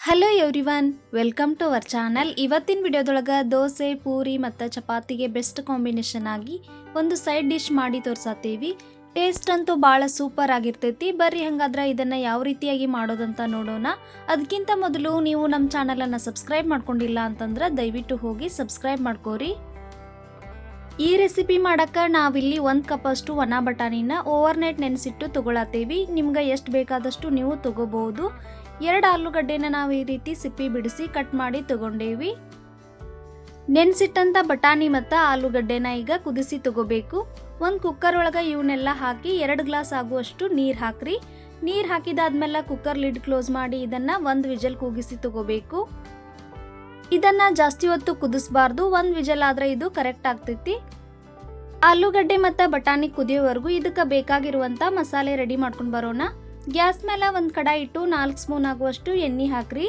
Hello everyone, welcome to our channel. ಇವತ್ತಿನ ವಿಡಿಯೋದೊಳಗೆ ದೋಸೆ, ಪೂರಿ ಮತ್ತು ಚಪಾತಿಗೆ ಬೆಸ್ಟ್ ಕಾಂಬಿನೇಷನ್ ಆಗಿ ಒಂದು ಸೈಡ್ ಡಿಶ್ ಮಾಡಿ ತೋರ್ಸತ್ತೀವಿ. ಟೇಸ್ಟ್ ಅಂತೂ ಭಾಳ ಸೂಪರ್ ಆಗಿರ್ತೈತಿ. ಬರ್ರಿ ಹಂಗಾದ್ರೆ ಇದನ್ನು ಯಾವ ರೀತಿಯಾಗಿ ಮಾಡೋದಂತ ನೋಡೋಣ. ಅದಕ್ಕಿಂತ ಮೊದಲು ನೀವು ನಮ್ಮ ಚಾನಲನ್ನು ಸಬ್ಸ್ಕ್ರೈಬ್ ಮಾಡ್ಕೊಂಡಿಲ್ಲ ಅಂತಂದ್ರೆ ದಯವಿಟ್ಟು ಹೋಗಿ ಸಬ್ಸ್ಕ್ರೈಬ್ ಮಾಡ್ಕೋರಿ. ಈ ರೆಸಿಪಿ ಮಾಡೋಕ್ಕೆ ನಾವಿಲ್ಲಿ 1 ಕಪ್ ಅಷ್ಟು ಒಣ ಬಟಾಣಿನ ಓವರ್ನೈಟ್ ನೆನೆಸಿಟ್ಟು ತೊಗೊಳತ್ತೀವಿ. ನಿಮ್ಗೆ ಎಷ್ಟು ಬೇಕಾದಷ್ಟು ನೀವು ತೊಗೋಬಹುದು. 2 ಆಲೂಗಡ್ಡೆನ ನಾವು ಈ ರೀತಿ ಸಿಪ್ಪಿ ಬಿಡಿಸಿ ಕಟ್ ಮಾಡಿ ತಗೊಂಡೇವಿ. ನೆನೆಸಿಟ್ಟಂಥ ಬಟಾಣಿ ಮತ್ತು ಆಲೂಗಡ್ಡೆನ ಈಗ ಕುದಿಸಿ ತಗೋಬೇಕು. ಒಂದು ಕುಕ್ಕರ್ ಒಳಗೆ ಇವನ್ನೆಲ್ಲ ಹಾಕಿ 2 ಗ್ಲಾಸ್ ಆಗುವಷ್ಟು ನೀರು ಹಾಕ್ರಿ. ನೀರು ಹಾಕಿದಾದ್ಮೇಲೆ ಕುಕ್ಕರ್ ಲಿಡ್ ಕ್ಲೋಸ್ ಮಾಡಿ ಇದನ್ನು 1 ವಿಜಲ್ ಕೂಗಿಸಿ ತಗೋಬೇಕು. ಇದನ್ನು ಜಾಸ್ತಿ ಹೊತ್ತು ಕುದಿಸಬಾರ್ದು, 1 ವಿಜಲ್ ಆದರೆ ಇದು ಕರೆಕ್ಟ್ ಆಗ್ತೈತಿ. ಆಲೂಗಡ್ಡೆ ಮತ್ತು ಬಟಾಣಿ ಕುದಿಯೋವರೆಗೂ ಇದಕ್ಕೆ ಬೇಕಾಗಿರುವಂಥ ಮಸಾಲೆ ರೆಡಿ ಮಾಡ್ಕೊಂಡು ಬರೋಣ. ಗ್ಯಾಸ್ ಮೇಲೆ ಒಂದು ಕಡಾಯಿ ಇಟ್ಟು 4 ಸ್ಪೂನ್ ಆಗುವಷ್ಟು ಎಣ್ಣೆ ಹಾಕ್ರಿ.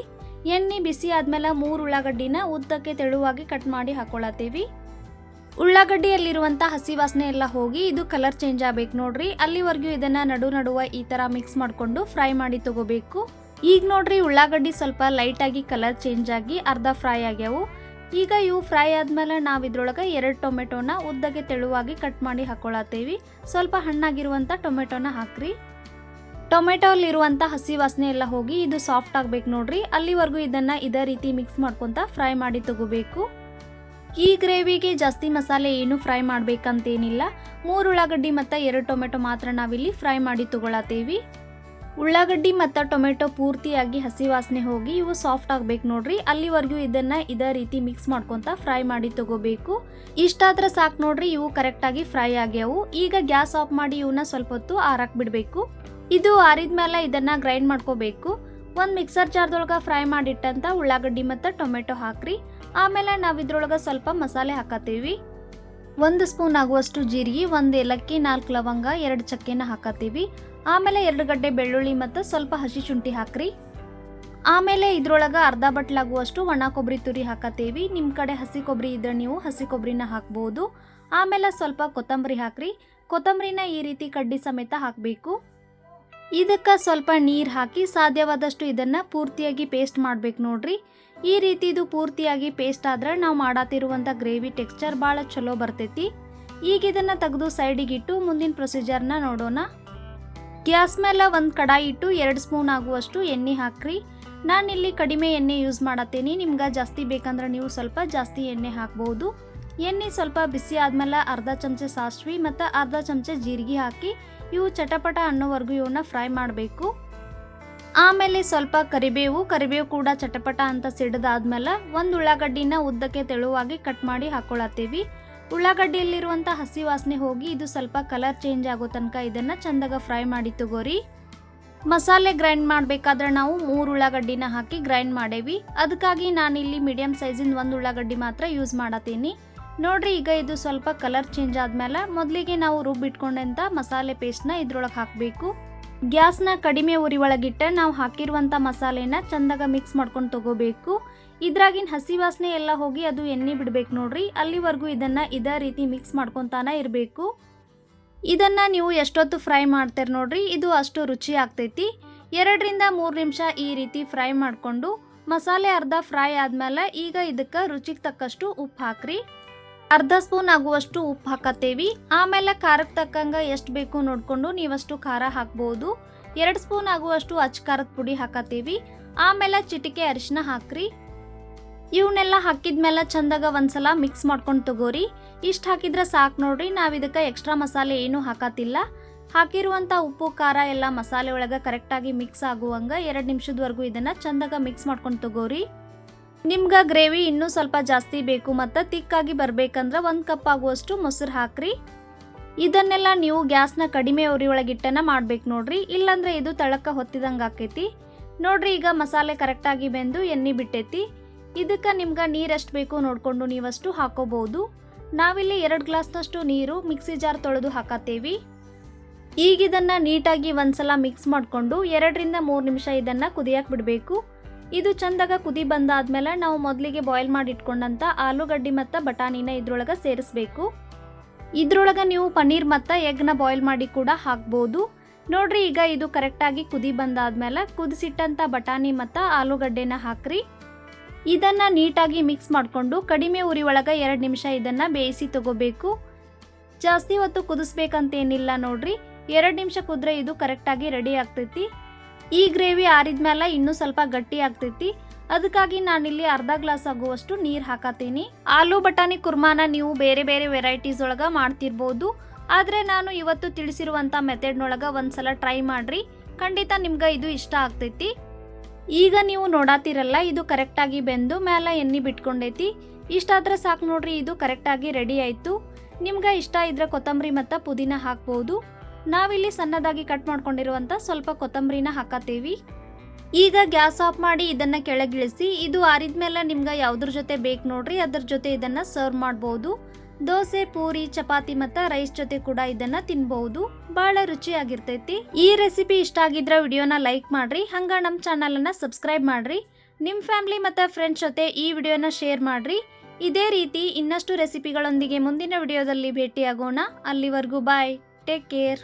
ಎಣ್ಣೆ ಬಿಸಿ ಆದ್ಮೇಲೆ 3 ಉಳ್ಳಾಗಡ್ಡಿನ ಉದ್ದಕ್ಕೆ ತೆಳುವಾಗಿ ಕಟ್ ಮಾಡಿ ಹಾಕೊಳತ್ತೀವಿ. ಉಳ್ಳಾಗಡ್ಡಿಯಲ್ಲಿರುವಂಥ ಹಸಿ ವಾಸನೆ ಎಲ್ಲ ಹೋಗಿ ಇದು ಕಲರ್ ಚೇಂಜ್ ಆಗಬೇಕು ನೋಡ್ರಿ. ಅಲ್ಲಿವರೆಗೂ ಇದನ್ನು ನಡುವ ಈ ಥರ ಮಿಕ್ಸ್ ಮಾಡಿಕೊಂಡು ಫ್ರೈ ಮಾಡಿ ತಗೋಬೇಕು. ಈಗ ನೋಡ್ರಿ ಉಳ್ಳಾಗಡ್ಡಿ ಸ್ವಲ್ಪ ಲೈಟಾಗಿ ಕಲರ್ ಚೇಂಜ್ ಆಗಿ ಅರ್ಧ ಫ್ರೈ ಆಗ್ಯಾವು. ಈಗ ಇವು ಫ್ರೈ ಆದ್ಮೇಲೆ ನಾವು ಇದ್ರೊಳಗೆ 2 ಟೊಮೆಟೊನ ಉದ್ದಕ್ಕೆ ತೆಳುವಾಗಿ ಕಟ್ ಮಾಡಿ ಹಾಕೊಳತ್ತೀವಿ. ಸ್ವಲ್ಪ ಹಣ್ಣಾಗಿರುವಂಥ ಟೊಮೆಟೊನ ಹಾಕ್ರಿ. ಟೊಮೆಟೊಲಿರುವಂಥ ಹಸಿ ವಾಸನೆ ಎಲ್ಲ ಹೋಗಿ ಇದು ಸಾಫ್ಟ್ ಆಗಬೇಕು ನೋಡ್ರಿ. ಅಲ್ಲಿವರೆಗೂ ಇದನ್ನು ಇದೇ ರೀತಿ ಮಿಕ್ಸ್ ಮಾಡ್ಕೊತ ಫ್ರೈ ಮಾಡಿ ತಗೋಬೇಕು. ಈ ಗ್ರೇವಿಗೆ ಜಾಸ್ತಿ ಮಸಾಲೆ ಏನು ಫ್ರೈ ಮಾಡ್ಬೇಕಂತೇನಿಲ್ಲ. 3 ಉಳ್ಳಾಗಡ್ಡಿ ಮತ್ತು 2 ಟೊಮೆಟೊ ಮಾತ್ರ ನಾವಿಲ್ಲಿ ಫ್ರೈ ಮಾಡಿ ತಗೊಳತ್ತೀವಿ. ಉಳ್ಳಾಗಡ್ಡಿ ಮತ್ತು ಟೊಮೆಟೊ ಪೂರ್ತಿಯಾಗಿ ಹಸಿ ವಾಸನೆ ಹೋಗಿ ಇವು ಸಾಫ್ಟ್ ಆಗಬೇಕು ನೋಡ್ರಿ. ಅಲ್ಲಿವರೆಗೂ ಇದನ್ನು ಇದೇ ರೀತಿ ಮಿಕ್ಸ್ ಮಾಡ್ಕೊತ ಫ್ರೈ ಮಾಡಿ ತಗೋಬೇಕು. ಇಷ್ಟಾದ್ರೆ ಸಾಕು ನೋಡ್ರಿ, ಇವು ಕರೆಕ್ಟಾಗಿ ಫ್ರೈ ಆಗ್ಯಾವು. ಈಗ ಗ್ಯಾಸ್ ಆಫ್ ಮಾಡಿ ಇವನ್ನ ಸ್ವಲ್ಪ ಹೊತ್ತು ಆರಾಕ್ ಬಿಡಬೇಕು. ಇದು ಆರಿದ್ಮೇಲೆ ಇದನ್ನು ಗ್ರೈಂಡ್ ಮಾಡ್ಕೋಬೇಕು. ಒಂದು ಮಿಕ್ಸರ್ ಜಾರ್ದೊಳಗೆ ಫ್ರೈ ಮಾಡಿಟ್ಟಂಥ ಉಳ್ಳಾಗಡ್ಡಿ ಮತ್ತು ಟೊಮೆಟೊ ಹಾಕ್ರಿ. ಆಮೇಲೆ ನಾವು ಇದ್ರೊಳಗೆ ಸ್ವಲ್ಪ ಮಸಾಲೆ ಹಾಕತ್ತೀವಿ. 1 ಸ್ಪೂನ್ ಆಗುವಷ್ಟು ಜೀರಿಗೆ, 1 ಏಲಕ್ಕಿ, 4 ಲವಂಗ, 2 ಚಕ್ಕೆನ ಹಾಕತ್ತೀವಿ. ಆಮೇಲೆ 2 ಗಡ್ಡೆ ಬೆಳ್ಳುಳ್ಳಿ ಮತ್ತು ಸ್ವಲ್ಪ ಹಸಿ ಶುಂಠಿ ಹಾಕ್ರಿ. ಆಮೇಲೆ ಇದ್ರೊಳಗೆ ಅರ್ಧ ಬಟ್ಲಾಗುವಷ್ಟು ಒಣ ಕೊಬ್ಬರಿ ತುರಿ ಹಾಕತ್ತೀವಿ. ನಿಮ್ಮ ಕಡೆ ಹಸಿ ಕೊಬ್ಬರಿ ಇದ್ರೆ ನೀವು ಹಸಿ ಕೊಬ್ಬರಿನ ಹಾಕ್ಬೋದು. ಆಮೇಲೆ ಸ್ವಲ್ಪ ಕೊತ್ತಂಬರಿ ಹಾಕ್ರಿ. ಕೊತ್ತಂಬರಿನ ಈ ರೀತಿ ಕಡ್ಡಿ ಸಮೇತ ಹಾಕಬೇಕು. ಇದಕ್ಕೆ ಸ್ವಲ್ಪ ನೀರು ಹಾಕಿ ಸಾಧ್ಯವಾದಷ್ಟು ಇದನ್ನು ಪೂರ್ತಿಯಾಗಿ ಪೇಸ್ಟ್ ಮಾಡ್ಬೇಕು ನೋಡ್ರಿ. ಈ ರೀತಿ ಇದು ಪೂರ್ತಿಯಾಗಿ ಪೇಸ್ಟ್ ಆದ್ರೆ ನಾವು ಮಾಡತ್ತಿರುವಂಥ ಗ್ರೇವಿ ಟೆಕ್ಸ್ಚರ್ ಭಾಳ ಚಲೋ ಬರ್ತೈತಿ. ಈಗ ಇದನ್ನು ತೆಗೆದು ಸೈಡಿಗೆ ಇಟ್ಟು ಮುಂದಿನ ಪ್ರೊಸೀಜರ್ನ ನೋಡೋಣ. ಗ್ಯಾಸ್ ಮೇಲೆ ಒಂದು ಕಡಾಯಿ ಇಟ್ಟು 2 ಸ್ಪೂನ್ ಆಗುವಷ್ಟು ಎಣ್ಣೆ ಹಾಕ್ರಿ. ನಾನಿಲ್ಲಿ ಕಡಿಮೆ ಎಣ್ಣೆ ಯೂಸ್ ಮಾಡತ್ತೀನಿ. ನಿಮ್ಗೆ ಜಾಸ್ತಿ ಬೇಕಂದ್ರೆ ನೀವು ಸ್ವಲ್ಪ ಜಾಸ್ತಿ ಎಣ್ಣೆ ಹಾಕ್ಬೋದು. ಎಣ್ಣೆ ಸ್ವಲ್ಪ ಬಿಸಿ ಆದ್ಮೇಲೆ ಅರ್ಧ ಚಮಚ ಸಾಸಿವೆ ಮತ್ತು ಅರ್ಧ ಚಮಚ ಜೀರಿಗೆ ಹಾಕಿ ಇವು ಚಟಪಟ ಅನ್ನೋವರೆಗೂ ಇವನ್ನ ಫ್ರೈ ಮಾಡಬೇಕು. ಆಮೇಲೆ ಸ್ವಲ್ಪ ಕರಿಬೇವು ಕೂಡ ಚಟಪಟ ಅಂತ ಸಿಡಿದಾದ್ಮೇಲೆ 1 ಉಳ್ಳಾಗಡ್ಡಿನ ಉದ್ದಕ್ಕೆ ತೆಳುವಾಗಿ ಕಟ್ ಮಾಡಿ ಹಾಕೊಳತ್ತೀವಿ. ಉಳ್ಳಾಗಡ್ಡಿಯಲ್ಲಿರುವಂಥ ಹಸಿ ವಾಸನೆ ಹೋಗಿ ಇದು ಸ್ವಲ್ಪ ಕಲರ್ ಚೇಂಜ್ ಆಗೋ ತನಕ ಇದನ್ನು ಚಂದಾಗ ಫ್ರೈ ಮಾಡಿ ತಗೋರಿ. ಮಸಾಲೆ ಗ್ರೈಂಡ್ ಮಾಡಬೇಕಾದ್ರೆ ನಾವು 3 ಉಳ್ಳಾಗಡ್ಡಿನ ಹಾಕಿ ಗ್ರೈಂಡ್ ಮಾಡೇವಿ. ಅದಕ್ಕಾಗಿ ನಾನಿಲ್ಲಿ ಮೀಡಿಯಂ ಸೈಜಿನ 1 ಉಳ್ಳಾಗಡ್ಡಿ ಮಾತ್ರ ಯೂಸ್ ಮಾಡತ್ತೀನಿ ನೋಡ್ರಿ. ಈಗ ಇದು ಸ್ವಲ್ಪ ಕಲರ್ ಚೇಂಜ್ ಆದ್ಮೇಲೆ ಮೊದಲಿಗೆ ನಾವು ರುಬ್ಬಿಟ್ಕೊಂಡಂಥ ಮಸಾಲೆ ಪೇಸ್ಟ್ನ ಇದ್ರೊಳಗೆ ಹಾಕಬೇಕು. ಗ್ಯಾಸ್ನ ಕಡಿಮೆ ಉರಿ ಒಳಗಿಟ್ಟು ನಾವು ಹಾಕಿರುವಂಥ ಮಸಾಲೆನ ಚಂದಾಗ ಮಿಕ್ಸ್ ಮಾಡ್ಕೊಂಡು ತಗೋಬೇಕು. ಇದ್ರಾಗಿನ ಹಸಿ ವಾಸನೆ ಎಲ್ಲ ಹೋಗಿ ಅದು ಎಣ್ಣೆ ಬಿಡ್ಬೇಕು ನೋಡ್ರಿ. ಅಲ್ಲಿವರೆಗೂ ಇದನ್ನು ಇದೇ ರೀತಿ ಮಿಕ್ಸ್ ಮಾಡ್ಕೊತಾನೆ ಇರಬೇಕು. ಇದನ್ನು ನೀವು ಎಷ್ಟೊತ್ತು ಫ್ರೈ ಮಾಡ್ತೀರಿ ನೋಡ್ರಿ, ಇದು ಅಷ್ಟು ರುಚಿ ಆಗ್ತೈತಿ. 2 ರಿಂದ 3 ನಿಮಿಷ ಈ ರೀತಿ ಫ್ರೈ ಮಾಡಿಕೊಂಡು ಮಸಾಲೆ ಅರ್ಧ ಫ್ರೈ ಆದ್ಮೇಲೆ ಈಗ ಇದಕ್ಕೆ ರುಚಿಗೆ ತಕ್ಕಷ್ಟು ಉಪ್ಪು ಹಾಕ್ರಿ. ಅರ್ಧ ಸ್ಪೂನ್ ಆಗುವಷ್ಟು ಉಪ್ಪು ಹಾಕತ್ತೇವಿ. ಆಮೇಲೆ ಖಾರಕ್ಕೆ ತಕ್ಕಂಗೆ ಎಷ್ಟು ಬೇಕು ನೋಡಿಕೊಂಡು ನೀವಷ್ಟು ಖಾರ ಹಾಕ್ಬೋದು. 2 ಸ್ಪೂನ್ ಆಗುವಷ್ಟು ಅಚ್ಚ ಖಾರದ ಪುಡಿ ಹಾಕತ್ತೀವಿ. ಆಮೇಲೆ ಚಿಟಿಕೆ ಅರಿಶಿನ ಹಾಕ್ರಿ. ಇವನ್ನೆಲ್ಲ ಹಾಕಿದ್ಮೇಲೆ ಚಂದಾಗ ಒಂದ್ಸಲ ಮಿಕ್ಸ್ ಮಾಡ್ಕೊಂಡು ತಗೋರಿ. ಇಷ್ಟು ಹಾಕಿದ್ರೆ ಸಾಕು ನೋಡ್ರಿ. ನಾವು ಇದಕ್ಕೆ ಎಕ್ಸ್ಟ್ರಾ ಮಸಾಲೆ ಏನೂ ಹಾಕತ್ತಿಲ್ಲ. ಹಾಕಿರುವಂಥ ಉಪ್ಪು ಖಾರ ಎಲ್ಲ ಮಸಾಲೆ ಒಳಗೆ ಕರೆಕ್ಟಾಗಿ ಮಿಕ್ಸ್ ಆಗುವಂಗೆ 2 ನಿಮಿಷದವರೆಗೂ ಇದನ್ನು ಚಂದಾಗ ಮಿಕ್ಸ್ ಮಾಡ್ಕೊಂಡು ತಗೋರಿ. ನಿಮ್ಗೆ ಗ್ರೇವಿ ಇನ್ನೂ ಸ್ವಲ್ಪ ಜಾಸ್ತಿ ಬೇಕು ಮತ್ತು ತಿಕ್ಕಾಗಿ ಬರಬೇಕಂದ್ರೆ 1 ಕಪ್ ಆಗುವಷ್ಟು ಮೊಸರು ಹಾಕ್ರಿ. ಇದನ್ನೆಲ್ಲ ನೀವು ಗ್ಯಾಸ್ನ ಕಡಿಮೆ ಉರಿ ಒಳಗಿಟ್ಟನ ಮಾಡ್ಬೇಕು ನೋಡ್ರಿ, ಇಲ್ಲಾಂದ್ರೆ ಇದು ತಳಕ್ಕೆ ಹೊತ್ತಿದಂಗೆ ಆಕೈತಿ ನೋಡ್ರಿ. ಈಗ ಮಸಾಲೆ ಕರೆಕ್ಟಾಗಿ ಬೆಂದು ಎಣ್ಣೆ ಬಿಟ್ಟೈತಿ. ಇದಕ್ಕೆ ನಿಮ್ಗೆ ನೀರು ಎಷ್ಟು ಬೇಕು ನೋಡಿಕೊಂಡು ನೀವಷ್ಟು ಹಾಕೋಬಹುದು. ನಾವಿಲ್ಲಿ 2 ಗ್ಲಾಸ್ನಷ್ಟು ನೀರು ಮಿಕ್ಸಿ ಜಾರ್ ತೊಳೆದು ಹಾಕತ್ತೇವಿ. ಈಗ ಇದನ್ನು ನೀಟಾಗಿ ಒಂದ್ಸಲ ಮಿಕ್ಸ್ ಮಾಡಿಕೊಂಡು 2 ರಿಂದ 3 ನಿಮಿಷ ಇದನ್ನು ಕುದಿಯಕ್ಕೆ ಬಿಡಬೇಕು. ಇದು ಚಂದಾಗ ಕುದಿ ಬಂದಾದ್ಮೇಲೆ ನಾವು ಮೊದಲಿಗೆ ಬಾಯ್ಲ್ ಮಾಡಿ ಇಟ್ಕೊಂಡಂಥ ಆಲೂಗಡ್ಡಿ ಮತ್ತು ಬಟಾಣಿನ ಇದ್ರೊಳಗೆ ಸೇರಿಸ್ಬೇಕು. ಇದ್ರೊಳಗೆ ನೀವು ಪನ್ನೀರ್ ಮತ್ತು ಎಗ್ನ ಬಾಯ್ಲ್ ಮಾಡಿ ಕೂಡ ಹಾಕ್ಬೋದು. ನೋಡ್ರಿ ಈಗ ಇದು ಕರೆಕ್ಟಾಗಿ ಕುದಿ ಬಂದಾದ್ಮೇಲೆ ಕುದಿಸಿಟ್ಟಂಥ ಬಟಾಣಿ ಮತ್ತು ಆಲೂಗಡ್ಡೆನ ಹಾಕ್ರಿ. ಇದನ್ನು ನೀಟಾಗಿ ಮಿಕ್ಸ್ ಮಾಡಿಕೊಂಡು ಕಡಿಮೆ ಉರಿ ಒಳಗೆ 2 ನಿಮಿಷ ಇದನ್ನು ಬೇಯಿಸಿ ತಗೋಬೇಕು. ಜಾಸ್ತಿ ಹೊತ್ತು ಕುದಿಸ್ಬೇಕಂತೇನಿಲ್ಲ ನೋಡ್ರಿ, 2 ನಿಮಿಷ ಕುದ್ರೆ ಇದು ಕರೆಕ್ಟಾಗಿ ರೆಡಿ ಆಗ್ತೈತಿ. ಈ ಗ್ರೇವಿ ಆರಿದ್ಮೇಲೆ ಇನ್ನೂ ಸ್ವಲ್ಪ ಗಟ್ಟಿ ಆಗ್ತೈತಿ. ಅದಕ್ಕಾಗಿ ನಾನಿಲ್ಲಿ ಅರ್ಧ ಗ್ಲಾಸ್ ಆಗುವಷ್ಟು ನೀರು ಹಾಕತ್ತೀನಿ. ಆಲೂ ಬಟಾಣಿ ಕುರ್ಮಾನ ನೀವು ಬೇರೆ ಬೇರೆ ವೆರೈಟೀಸ್ ಒಳಗೆ ಮಾಡ್ತಿರ್ಬೋದು, ಆದರೆ ನಾನು ಇವತ್ತು ತಿಳಿಸಿರುವಂಥ ಮೆಥಡ್ನೊಳಗೆ ಒಂದ್ಸಲ ಟ್ರೈ ಮಾಡ್ರಿ, ಖಂಡಿತ ನಿಮ್ಗೆ ಇದು ಇಷ್ಟ ಆಗ್ತೈತಿ. ಈಗ ನೀವು ನೋಡಾತಿರಲ್ಲ, ಇದು ಕರೆಕ್ಟಾಗಿ ಬೆಂದು ಮೇಲೆ ಎಣ್ಣೆ ಬಿಟ್ಕೊಂಡೈತಿ. ಇಷ್ಟಾದ್ರೆ ಸಾಕು ನೋಡ್ರಿ, ಇದು ಕರೆಕ್ಟಾಗಿ ರೆಡಿ ಆಯಿತು. ನಿಮ್ಗೆ ಇಷ್ಟ ಇದ್ರೆ ಕೊತ್ತಂಬರಿ ಮತ್ತು ಪುದೀನ ಹಾಕ್ಬೋದು. ನಾವಿಲ್ಲಿ ಸಣ್ಣದಾಗಿ ಕಟ್ ಮಾಡ್ಕೊಂಡಿರುವಂಥ ಸ್ವಲ್ಪ ಕೊತ್ತಂಬರಿನ ಹಾಕತ್ತೀವಿ. ಈಗ ಗ್ಯಾಸ್ ಆಫ್ ಮಾಡಿ ಇದನ್ನು ಕೆಳಗಿಳಿಸಿ. ಇದು ಆರಿದ್ಮೇಲೆ ನಿಮ್ಗೆ ಯಾವುದ್ರ ಜೊತೆ ಬೇಕು ನೋಡ್ರಿ ಅದ್ರ ಜೊತೆ ಇದನ್ನು ಸರ್ವ್ ಮಾಡ್ಬೋದು. ದೋಸೆ, ಪೂರಿ, ಚಪಾತಿ ಮತ್ತು ರೈಸ್ ಜೊತೆ ಕೂಡ ಇದನ್ನು ತಿನ್ಬಹುದು. ಭಾಳ ರುಚಿಯಾಗಿರ್ತೈತಿ. ಈ ರೆಸಿಪಿ ಇಷ್ಟ ಆಗಿದ್ರೆ ವಿಡಿಯೋನ ಲೈಕ್ ಮಾಡ್ರಿ, ಹಂಗೆ ನಮ್ಮ ಚಾನಲನ್ನು ಸಬ್ಸ್ಕ್ರೈಬ್ ಮಾಡ್ರಿ. ನಿಮ್ಮ ಫ್ಯಾಮಿಲಿ ಮತ್ತು ಫ್ರೆಂಡ್ಸ್ ಜೊತೆ ಈ ವಿಡಿಯೋನ ಶೇರ್ ಮಾಡ್ರಿ. ಇದೇ ರೀತಿ ಇನ್ನಷ್ಟು ರೆಸಿಪಿಗಳೊಂದಿಗೆ ಮುಂದಿನ ವಿಡಿಯೋದಲ್ಲಿ ಭೇಟಿಯಾಗೋಣ. ಅಲ್ಲಿವರೆಗೂ ಬಾಯ್, ಟೇಕ್ ಕೇರ್.